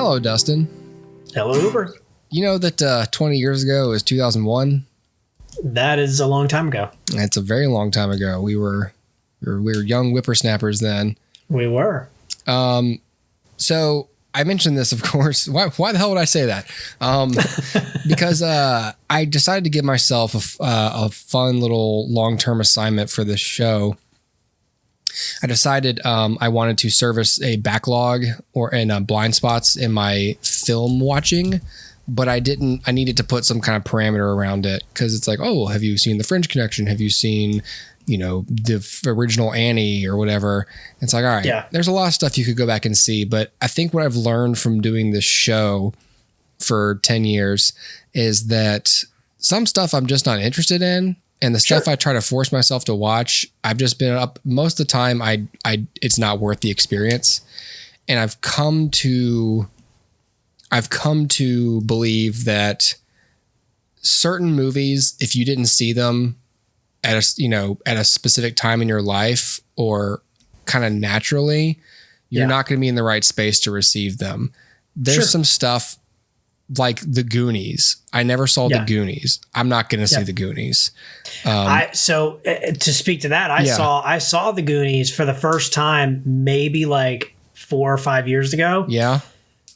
Hello, Dustin. Hello, Uber. You know that 20 years ago was 2001? That is a long time ago. It's a very long time ago. We were young whippersnappers then. We were. So I mentioned this, of course. Why the hell would I say that? Because I decided to give myself a fun little long-term assignment for this show. I decided I wanted to service a backlog and blind spots in my film watching, but I needed to put some kind of parameter around it because it's like, oh, have you seen The French Connection? Have you seen, the original Annie or whatever? It's like, all right, There's a lot of stuff you could go back and see, but I think what I've learned from doing this show for 10 years is that some stuff I'm just not interested in. And the stuff I try to force myself to watch, I've just been up most of the time. It's not worth the experience. And I've come to believe that certain movies, if you didn't see them at a specific time in your life or kind of naturally, you're not going to be in the right space to receive them. There's some stuff like The Goonies. I never saw The Goonies. I'm not going to see The Goonies. So to speak to that, I saw The Goonies for the first time maybe like 4 or 5 years ago. Yeah.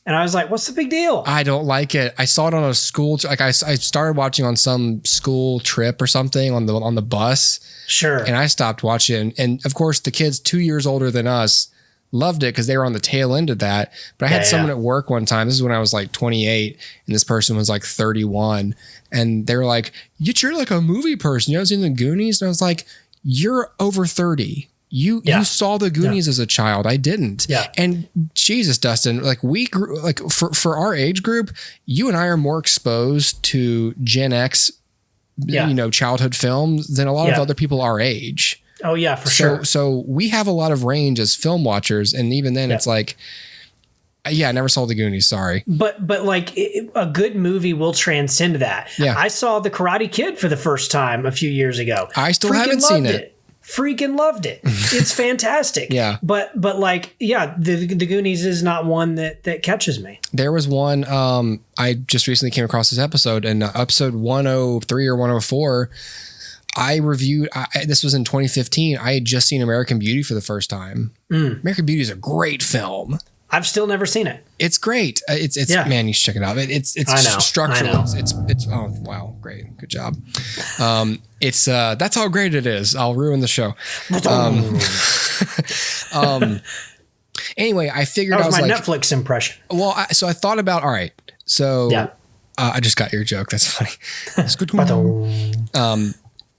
And I was like, what's the big deal? I don't like it. I saw it on a school. I started watching on some school trip or something on the bus. Sure. And I stopped watching. And of course, the kids 2 years older than us loved it because they were on the tail end of that. But I had someone at work one time. This is when I was like 28 and this person was like 31. And they were like, you're like a movie person. You haven't seen The Goonies? And I was like, you're over 30. You saw The Goonies as a child. I didn't. Yeah. And Jesus, Dustin, like we grew, like for our age group, you and I are more exposed to Gen X, childhood films than a lot of other people our age. Oh yeah, for sure. So we have a lot of range as film watchers. And even then it's like, I never saw The Goonies. Sorry. But like a good movie will transcend that. Yeah. I saw The Karate Kid for the first time a few years ago. I still haven't seen it. Freaking loved it. It's fantastic. But like, the Goonies is not one that catches me. There was one, I just recently came across this episode, and episode 103 or 104, I reviewed, this was in 2015. I had just seen American Beauty for the first time. American Beauty is a great film. I've still never seen it. It's great. It's man, you should check it out. It's structural. It's oh wow, great, good job. It's that's how great it is. I'll ruin the show. Anyway, I figured that was my like, Netflix impression. Well, so I thought about, all right, so I just got your joke. That's funny. That's good.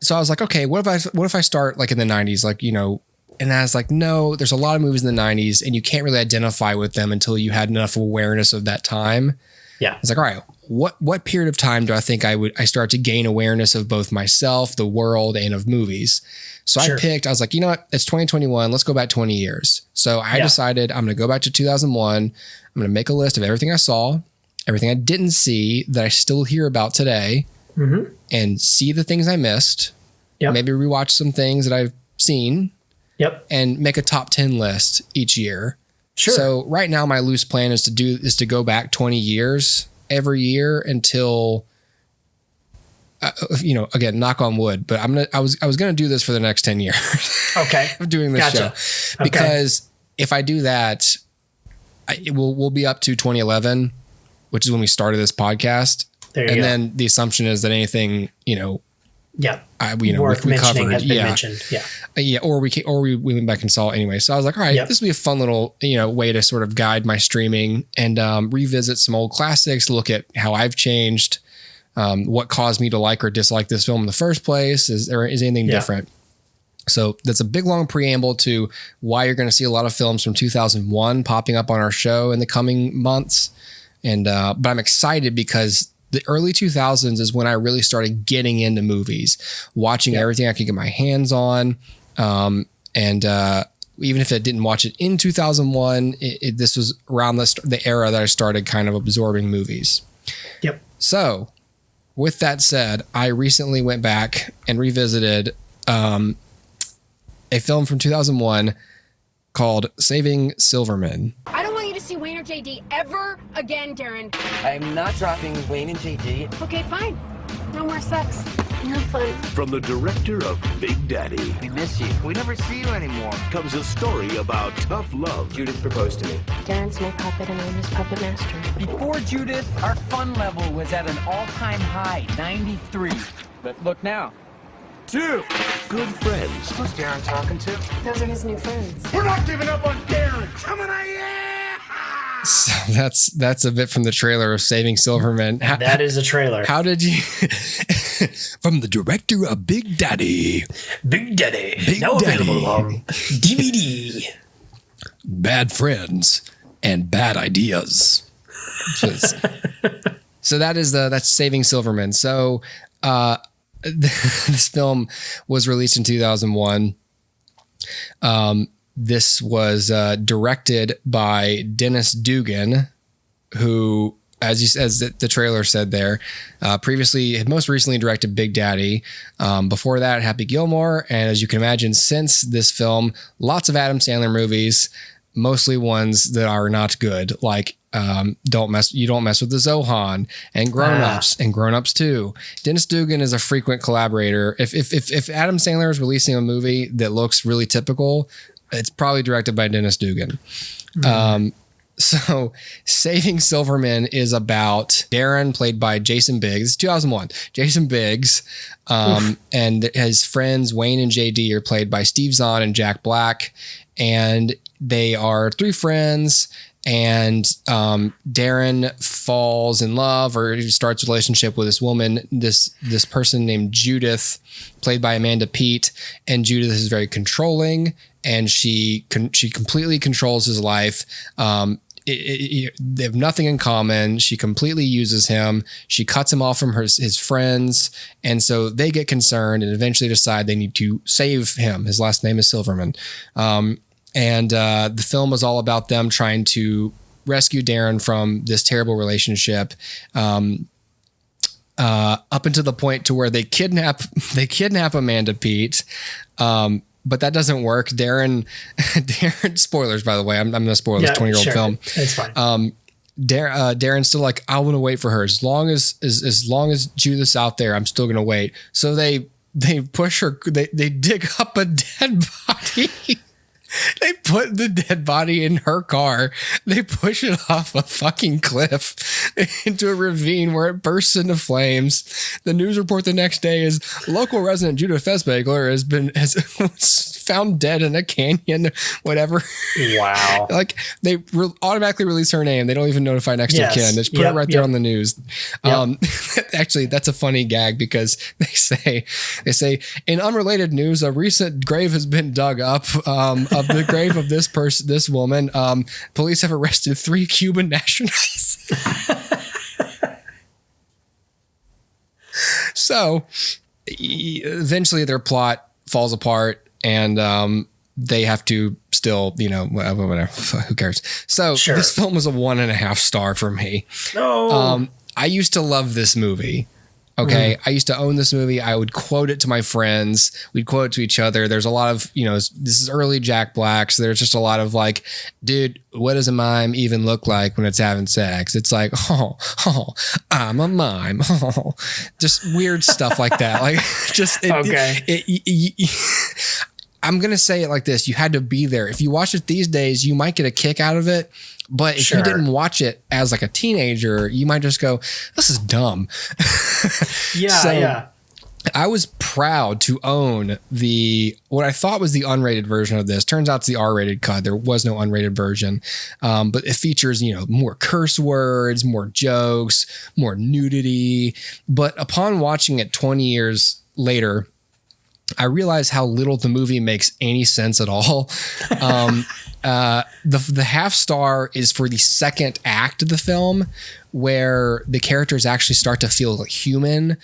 So I was like, okay, what if I start like in the 90s, like, and I was like, no, there's a lot of movies in the 90s and you can't really identify with them until you had enough awareness of that time. Yeah. It's like, all right, what period of time do I think I start to gain awareness of both myself, the world, and of movies? So I was like, you know what? It's 2021. Let's go back 20 years. So I decided I'm going to go back to 2001. I'm going to make a list of everything I saw, everything I didn't see that I still hear about today, and see the things I missed. Maybe rewatch some things that I've seen. And make a top 10 list each year. Sure. So right now my loose plan is to go back 20 years every year until, again, knock on wood, but I was going to do this for the next 10 years. Okay. Of doing this show. Because if I do that, we'll be up to 2011, which is when we started this podcast. Then the assumption is that anything, worth mentioning has been mentioned. Or we went back and saw it anyway. So I was like, all right, this will be a fun little, way to sort of guide my streaming and revisit some old classics, look at how I've changed, what caused me to like or dislike this film in the first place. Is anything different? So that's a big, long preamble to why you're going to see a lot of films from 2001 popping up on our show in the coming months. And, but I'm excited because the early 2000s is when I really started getting into movies, watching everything I could get my hands on. And even if I didn't watch it in 2001, this was around the era that I started kind of absorbing movies. Yep. So with that said, I recently went back and revisited a film from 2001 called Saving Silverman. I don't want you to see Wayne or JD ever again, Darren. I'm not dropping Wayne and JD. Okay, fine. No more sex. No fun. From the director of Big Daddy. We miss you. We never see you anymore. Comes a story about tough love. Judith proposed to me. Darren's my puppet and I'm his puppet master. Before Judith, our fun level was at an all-time high, 93. But look now. 2. Good friends. Who's Darren talking to? Those are his new friends. We're not giving up on Darren. Coming at you. So that's a bit from the trailer of Saving Silverman. That is a trailer. How did you from the director of Big Daddy? Big Daddy. Big Now Daddy. available on DVD. Bad friends and bad ideas. So that's Saving Silverman. So this film was released in 2001. This was directed by Dennis Dugan, who, as the trailer said there, had most recently directed Big Daddy. Before that, Happy Gilmore. And as you can imagine, since this film, lots of Adam Sandler movies, mostly ones that are not good, like You Don't Mess with the Zohan and Grown Ups and Grown Ups 2. Dennis Dugan is a frequent collaborator. If Adam Sandler is releasing a movie that looks really typical, it's probably directed by Dennis Dugan. So Saving Silverman is about Darren, played by Jason Biggs, 2001. Jason Biggs, and his friends Wayne and JD are played by Steve Zahn and Jack Black. And they are 3 friends. And Darren falls in love, or he starts a relationship with this woman, this person named Judith, played by Amanda Peet. And Judith is very controlling, and she completely controls his life. They have nothing in common. She completely uses him. She cuts him off from his friends. And so they get concerned and eventually decide they need to save him. His last name is Silverman. And the film is all about them trying to rescue Darren from this terrible relationship, up until the point to where they kidnap Amanda Peet. But that doesn't work. Darren, spoilers, by the way. I'm going to spoil this 20-year-old film. It's fine. Darren's still like, I want to wait for her. As long as Judith's out there, I'm still going to wait. So they push her. They dig up a dead body. They put the dead body in her car. They push it off a fucking cliff into a ravine where it bursts into flames. The news report the next day is local resident Judith Fesbagler has found dead in a canyon, whatever. Wow. Like they automatically release her name. They don't even notify next of kin. They just put it right there on the news. Actually, that's a funny gag because they say in unrelated news, a recent grave has been dug up of the grave of this woman. Police have arrested 3 Cuban nationals. So eventually their plot falls apart, and they have to still, whatever, who cares? So This film was a 1.5 star for me. No. I used to love this movie. Okay. I used to own this movie. I would quote it to my friends. We'd quote it to each other. There's a lot of, this is early Jack Black. So there's just a lot of like, dude, what does a mime even look like when it's having sex? It's like, I'm a mime. Just weird stuff like that. Like just, I'm going to say it like this. You had to be there. If you watch it these days, you might get a kick out of it. But if you didn't watch it as like a teenager, you might just go, this is dumb. I was proud to own what I thought was the unrated version of this. Turns out it's the R-rated cut. There was no unrated version. But it features, more curse words, more jokes, more nudity. But upon watching it 20 years later, I realized how little the movie makes any sense at all. The half star is for the second act of the film, where the characters actually start to feel like human.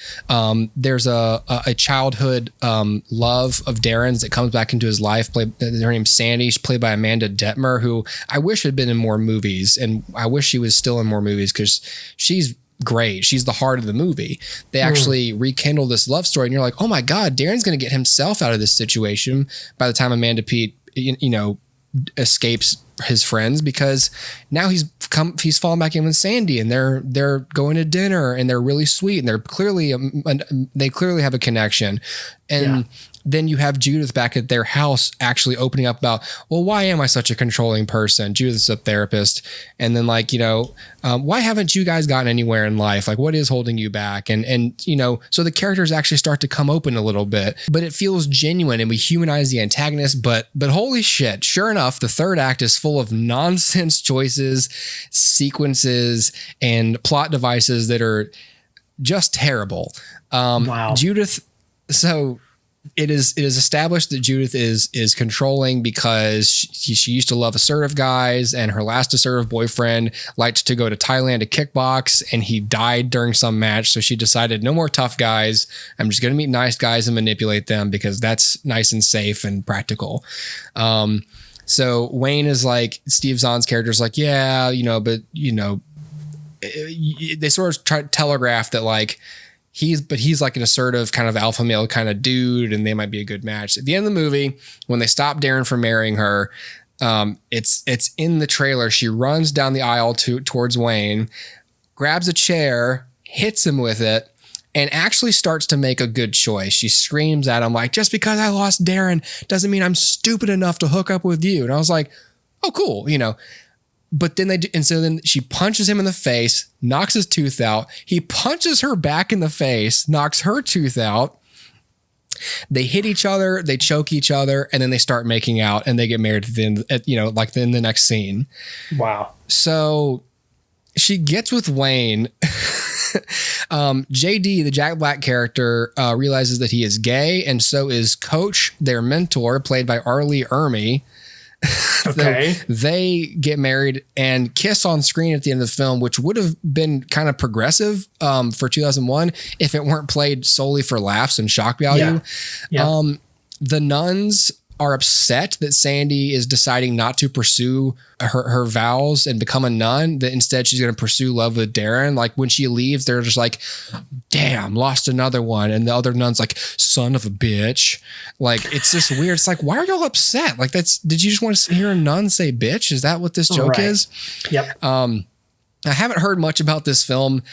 There's a childhood love of Darren's that comes back into his life. Her name's Sandy. She's played by Amanda Detmer, who I wish had been in more movies, and I wish she was still in more movies because she's great. She's the heart of the movie. They actually rekindle this love story, and you're like, oh my God, Darren's going to get himself out of this situation by the time Amanda Peet, escapes his friends because now he's fallen back in with Sandy, and they're going to dinner, and they're really sweet, and they clearly have a connection. And then you have Judith back at their house actually opening up about, well, why am I such a controlling person? Judith's a therapist. And then like, why haven't you guys gotten anywhere in life? Like, what is holding you back? And so the characters actually start to come open a little bit, but it feels genuine, and we humanize the antagonist. But holy shit, sure enough, the third act is full of nonsense choices, sequences, and plot devices that are just terrible. Wow. Judith. So it is established that Judith is controlling because she used to love assertive guys, and her last assertive boyfriend liked to go to Thailand to kickbox, and he died during some match. So she decided, no more tough guys. I'm just going to meet nice guys and manipulate them because that's nice and safe and practical. So Wayne is like, Steve Zahn's character is like, but they sort of try to telegraph that like, he's like an assertive kind of alpha male kind of dude, and they might be a good match. At the end of the movie, when they stop Darren from marrying her, it's in the trailer. She runs down the aisle towards Wayne, grabs a chair, hits him with it, and actually starts to make a good choice. She screams at him like, just because I lost Darren doesn't mean I'm stupid enough to hook up with you. And I was like, oh, cool. But then then she punches him in the face, knocks his tooth out. He punches her back in the face, knocks her tooth out. They hit each other, they choke each other, and then they start making out, and they get married in the next scene. Wow. So she gets with Wayne. JD, the Jack Black character, realizes that he is gay, and so is Coach, their mentor, played by Arlie Ermy. Okay. They get married and kiss on screen at the end of the film, which would have been kind of progressive for 2001 if it weren't played solely for laughs and shock value. Yeah. The nuns are upset that Sandy is deciding not to pursue her vows and become a nun, that instead she's going to pursue love with Darren. Like when she leaves, they're just like, damn, lost another one. And the other nun's like, son of a bitch. Like, it's just weird. It's like, why are y'all upset? Like did you just want to hear a nun say bitch? Is that what this joke is? Yep. I haven't heard much about this film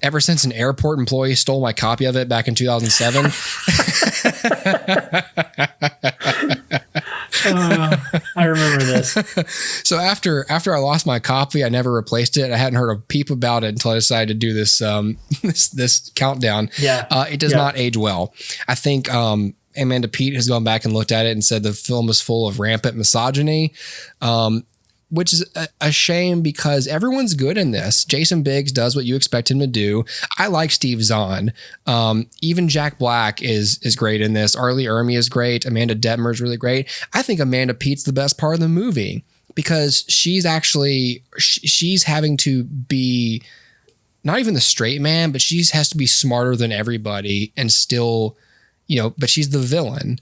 ever since an airport employee stole my copy of it back in 2007. I remember this. So after I lost my copy, I never replaced it. I hadn't heard a peep about it until I decided to do this this countdown. Yeah. It does not age well. I think Amanda Peet has gone back and looked at it and said the film is full of rampant misogyny. Which is a shame because everyone's good in this. Jason Biggs does what you expect him to do. I like Steve Zahn. Even Jack Black is great in this. Arlie Ermy is great. Amanda Detmer is really great. I think Amanda Peet's the best part of the movie because she's having to be not even the straight man, but she has to be smarter than everybody and still, but she's the villain.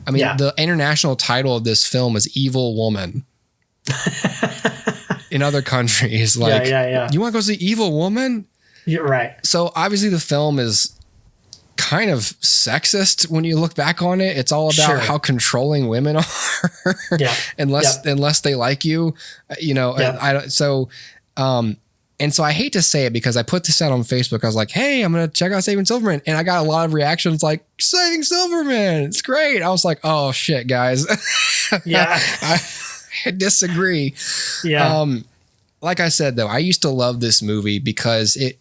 I mean, the international title of this film is Evil Woman. In other countries, like, you want to go see Evil Woman? You're right. So obviously the film is kind of sexist when you look back on it. It's all about how controlling women are, unless they like you, And so I hate to say it because I put this out on Facebook. I was like, hey, I'm going to check out Saving Silverman. And I got a lot of reactions like, Saving Silverman, it's great. I was like, oh shit, guys. Yeah. I disagree. Yeah. Like I said, though, I used to love this movie because it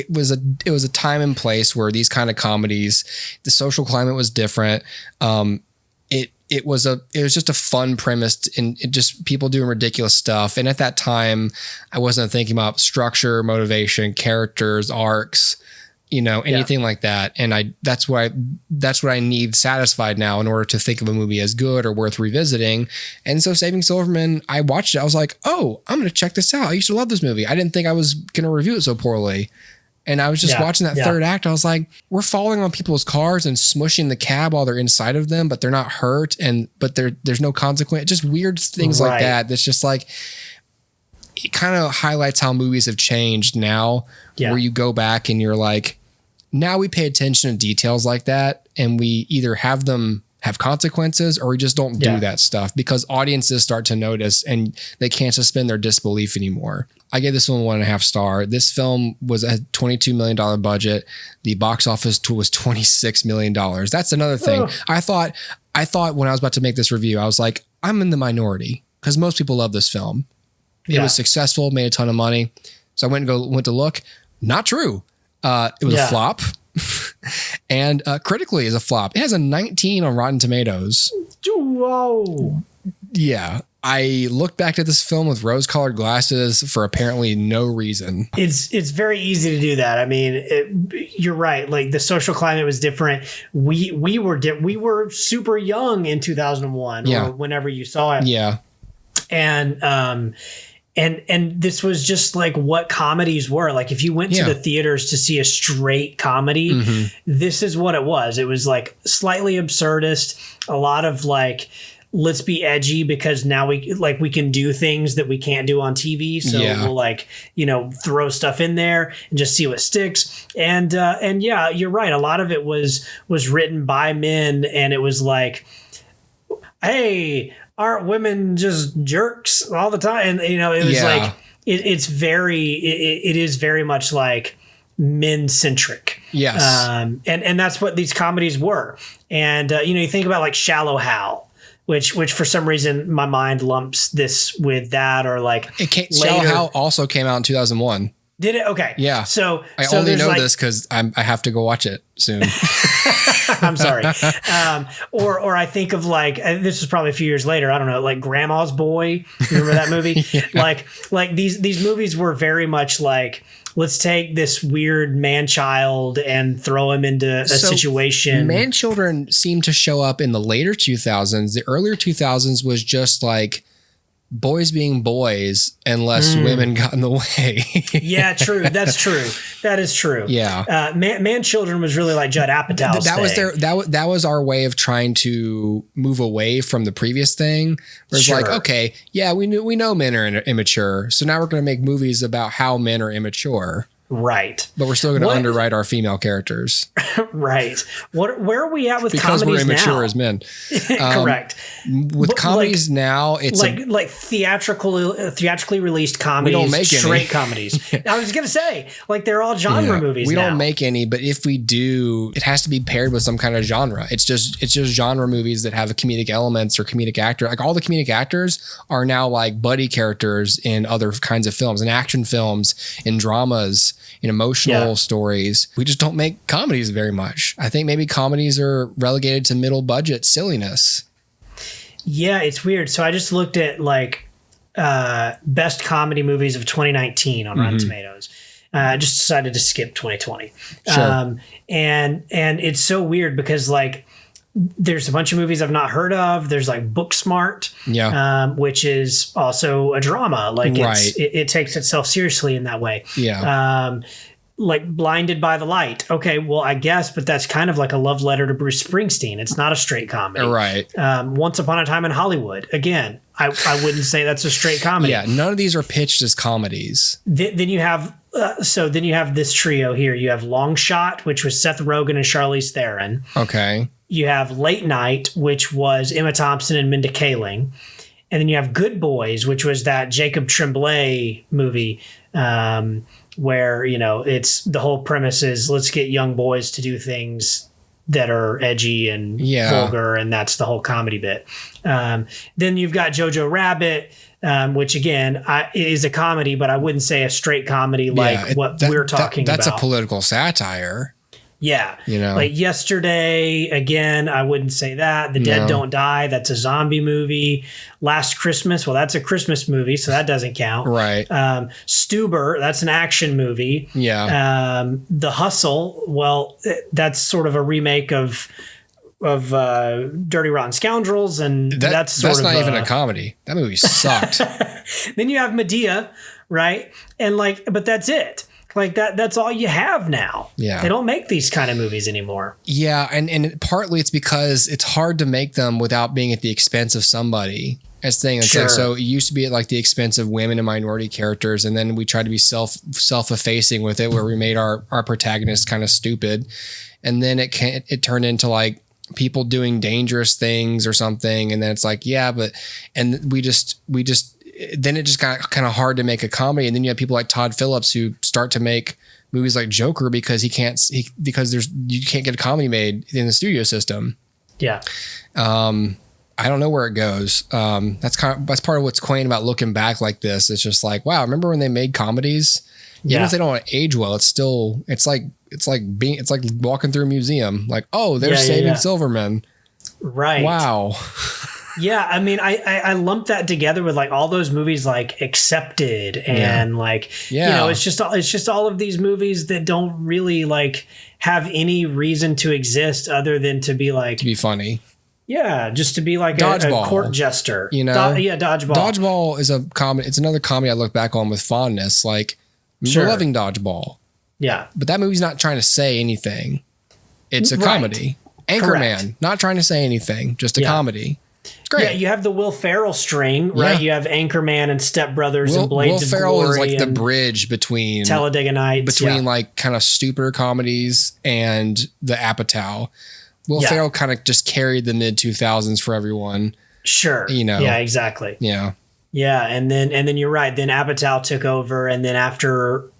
was a time and place where these kind of comedies, the social climate was different. It was just a fun premise and just people doing ridiculous stuff. And at that time, I wasn't thinking about structure, motivation, characters, arcs, anything like that. And that's what I need satisfied now in order to think of a movie as good or worth revisiting. And so Saving Silverman, I watched it. I was like, oh, I'm going to check this out. I used to love this movie. I didn't think I was going to review it so poorly. And I was just watching that third act. I was like, we're falling on people's cars and smushing the cab while they're inside of them, but they're not hurt. But there's no consequence. Just weird things like that. That's just like, it kind of highlights how movies have changed now, where you go back and you're like, now we pay attention to details like that, and we either have them have consequences, or we just don't do that stuff because audiences start to notice and they can't suspend their disbelief anymore. I gave this one 1.5 star. This film was a $22 million budget. The box office was $26 million. That's another thing. I thought when I was about to make this review, I was like, I'm in the minority because most people love this film. It was successful, made a ton of money. So I went to look. Not true. It was a flop. And critically is a flop. It has a 19 on Rotten Tomatoes. Whoa. Yeah. I looked back at this film with rose-colored glasses for apparently no reason. It's very easy to do that. I mean, you're right. Like the social climate was different. We were super young in 2001 or whenever you saw it. Yeah. And this was just like what comedies were. Like if you went to the theaters to see a straight comedy, this is what it was. It was like slightly absurdist, a lot of like, let's be edgy because now we can do things that we can't do on TV. So we'll like, throw stuff in there and just see what sticks. And yeah, you're right. A lot of it was written by men, and it was like, hey, aren't women just jerks all the time? And it was like it is very much like men centric. Yes. And that's what these comedies were. And you think about like Shallow Hal, which for some reason my mind lumps this with that, or like Shallow Hal also came out in 2001. Did it? Okay. Yeah. So I only know this because I have to go watch it soon. I'm sorry. Or I think of like, this was probably a few years later. I don't know, like Grandma's Boy. Remember that movie? Like these movies were very much like, let's take this weird man-child and throw him into a situation. Man-children seem to show up in the later 2000s. The earlier 2000s was just like boys being boys unless women got in the way. Yeah, true. That's true. That is true. Yeah. Man-children was really like Judd Apatow's thing. That was our way of trying to move away from the previous thing. Where it's like, okay, yeah, we know men are immature, so now we're going to make movies about how men are immature. Right. But we're still going to underwrite our female characters. Right. Where are we at with because comedies now? Because we're immature as men. Correct. With comedies now, it's like theatrically released comedies. We don't make straight comedies. I was going to say, like they're all genre movies. We now. don't make any, but if we do, it has to be paired with some kind of genre. It's just genre movies that have a comedic elements or comedic actor. Like all the comedic actors are now like buddy characters in other kinds of films, in action films, in dramas, in emotional stories. We just don't make comedies very much. I think maybe comedies are relegated to middle budget silliness. Yeah, it's weird. So I just looked at like best comedy movies of 2019 on Rotten Tomatoes. I just decided to skip 2020. Sure. And it's so weird because like there's a bunch of movies I've not heard of. There's like Booksmart, which is also a drama. Like it takes itself seriously in that way. Yeah. Like Blinded by the Light. Okay, well, I guess, but that's kind of like a love letter to Bruce Springsteen. It's not a straight comedy. Right. Once Upon a Time in Hollywood. Again, I wouldn't say that's a straight comedy. Yeah, none of these are pitched as comedies. Then you have then you have this trio here. You have Long Shot, which was Seth Rogen and Charlize Theron. Okay. You have Late Night, which was Emma Thompson and Mindy Kaling. And then you have Good Boys, which was that Jacob Tremblay movie where, it's the whole premise is let's get young boys to do things that are edgy and vulgar, and that's the whole comedy bit. Then you've got Jojo Rabbit, which again is a comedy, but I wouldn't say a straight comedy like we're talking about. That's a political satire. Yeah. Like Yesterday, again, I wouldn't say that. The Dead Don't Die, that's a zombie movie. Last Christmas, well, that's a Christmas movie, so that doesn't count. Right. Stuber, that's an action movie. Yeah. The Hustle, well, that's sort of a remake of Dirty Rotten Scoundrels, and that's not even a comedy. That movie sucked. Then you have Medea, right? And but that's it. Like that's all you have now. Yeah. They don't make these kind of movies anymore. Yeah. And partly it's because it's hard to make them without being at the expense of somebody. As thing. It's like, so it used to be at like the expense of women and minority characters. And then we tried to be self-effacing with it, where we made our protagonist kind of stupid. And then it turned into like people doing dangerous things or something. And then it's like, yeah, but, and we just, then it just got kind of hard to make a comedy. And then you have people like Todd Phillips who start to make movies like Joker because you can't get a comedy made in the studio system. Yeah. I don't know where it goes. That's part of what's quaint about looking back like this. It's just like, wow, remember when they made comedies? Even if they don't age well, it's like walking through a museum. Like, oh, they're saving Silverman. Right. Wow. Yeah, I mean, I lumped that together with like all those movies like Accepted and it's just all of these movies that don't really like have any reason to exist other than to be like, to be funny. Yeah, just to be like a court jester. You know, Dodgeball. Dodgeball is a comedy. It's another comedy I look back on with fondness. Like, we're loving Dodgeball. Yeah, but that movie's not trying to say anything. It's a comedy. Anchorman, not trying to say anything, just a comedy. It's great. Yeah, you have the Will Ferrell string, right? You have Anchorman and Step Brothers and Blades of Glory. Will Ferrell is like the bridge between Talladega Nights, between like kind of stupider comedies and the Apatow. Will Ferrell kind of just carried the mid 2000s for everyone. Sure. You know. Yeah, exactly. Yeah. Yeah, and then you're right. Then Apatow took over, and then after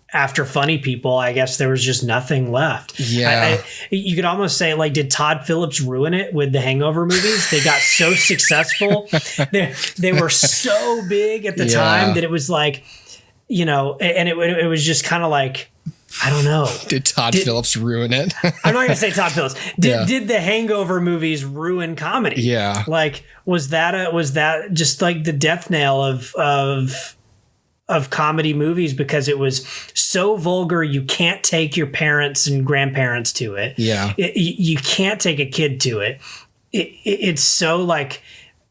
Funny People, I guess there was just nothing left. Yeah. You could almost say, like, did Todd Phillips ruin it with the Hangover movies? They got so successful. They were so big at the time that it was like, you know, and it was just kind of like, I don't know. Did Todd Phillips ruin it? I'm not going to say Todd Phillips. Did the Hangover movies ruin comedy? Yeah. Like, was that just like the death nail of comedy movies because it was so vulgar you can't take your parents and grandparents to it. Yeah. You can't take a kid to it. It's so like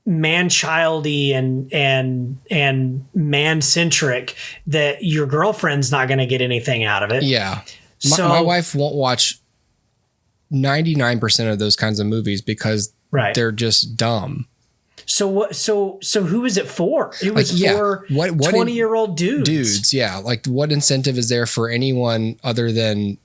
man-childy and man-centric that your girlfriend's not going to get anything out of it. Yeah. My wife won't watch 99% of those kinds of movies because they're just dumb. So what? So who is it for? It was for 20-year-old dudes. Dudes, yeah. Like, what incentive is there for anyone other than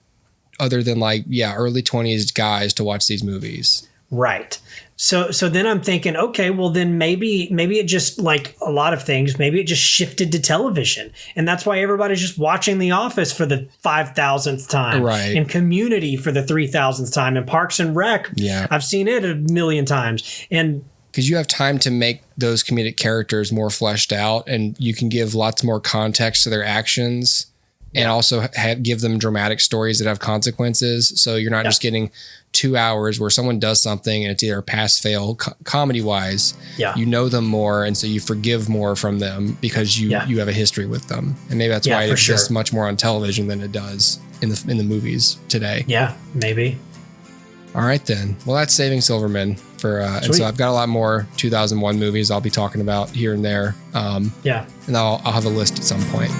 like early 20s guys to watch these movies? Right. So then I'm thinking, okay, well then maybe it just, like a lot of things, maybe it just shifted to television, and that's why everybody's just watching The Office for the 5,000th time, right? And Community for the 3,000th time, and Parks and Rec. Yeah, I've seen it a million times, and. Because you have time to make those comedic characters more fleshed out, and you can give lots more context to their actions, and also give them dramatic stories that have consequences. So you're not just getting 2 hours where someone does something and it's either pass fail comedy wise. Yeah, you know them more, and so you forgive more from them because you have a history with them, and maybe that's why it exists much more on television than it does in the movies today. Yeah, maybe. All right then. Well, that's Saving Silverman. And so I've got a lot more 2001 movies I'll be talking about here and there. And I'll have a list at some point.